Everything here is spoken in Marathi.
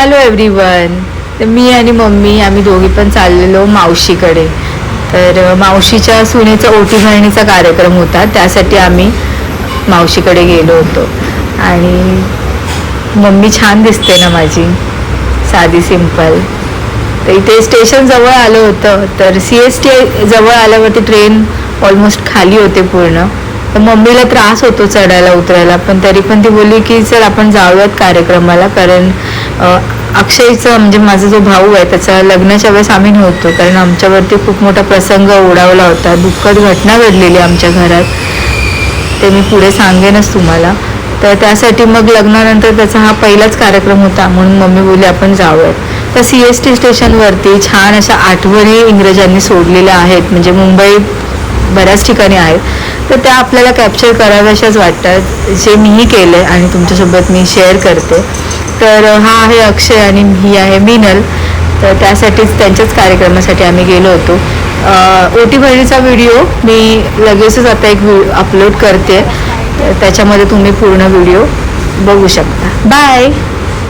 Hello everyone. तर मी आणि मम्मी आम्ही दोघी पण चाललेलो मावशीकडे. तर मावशीच्या सुनेचा ओटी भरणीचा कार्यक्रम होता, त्यासाठी आम्ही मावशीकडे गेलो होतो. आणि मम्मी छान दिसते ना माझी, साधी सिंपल. तर इथे स्टेशन जवळ आलं होतं, तर CST जवळ आल्यावरती ट्रेन ऑलमोस्ट खाली होते पूर्ण. तर मम्मीला त्रास होतो चढायला उतरायला, पण तरी पण ती बोलली की चल आपण जाऊयात कार्यक्रमाला. कारण अक्षयचं म्हणजे माझा जो भाऊ आहे त्याचा लग्नाच्या वेळेस आम्ही नव्हतो, कारण आमच्यावरती खूप मोठा प्रसंग ओढावला होता. दुःखद घटना घडलेली आमच्या घरात, ते मी पुढे सांगेनच तुम्हाला. तर त्यासाठी मग लग्नानंतर त्याचा हा पहिलाच कार्यक्रम होता, म्हणून मम्मी बोलली आपण जाऊयात. तर CST स्टेशनवरती छान अशा आठवणी इंग्रजांनी सोडलेल्या आहेत, म्हणजे मुंबईत बऱ्याच ठिकाणी आहेत. तर त्या आपल्याला कॅप्चर कराव्याशाच वाटतात, जे मीही केलं आहे आणि तुमच्यासोबत मी शेअर करते. तर हा आहे अक्षय आणि ही आहे मीनल. तर त्यासाठीच त्यांच्याच कार्यक्रमासाठी आम्ही गेलो होतो. ओटी भरणीचा व्हिडिओ मी लगेचच आता एक अपलोड करते, त्याच्यामध्ये तुम्ही पूर्ण व्हिडिओ बघू शकता. बाय.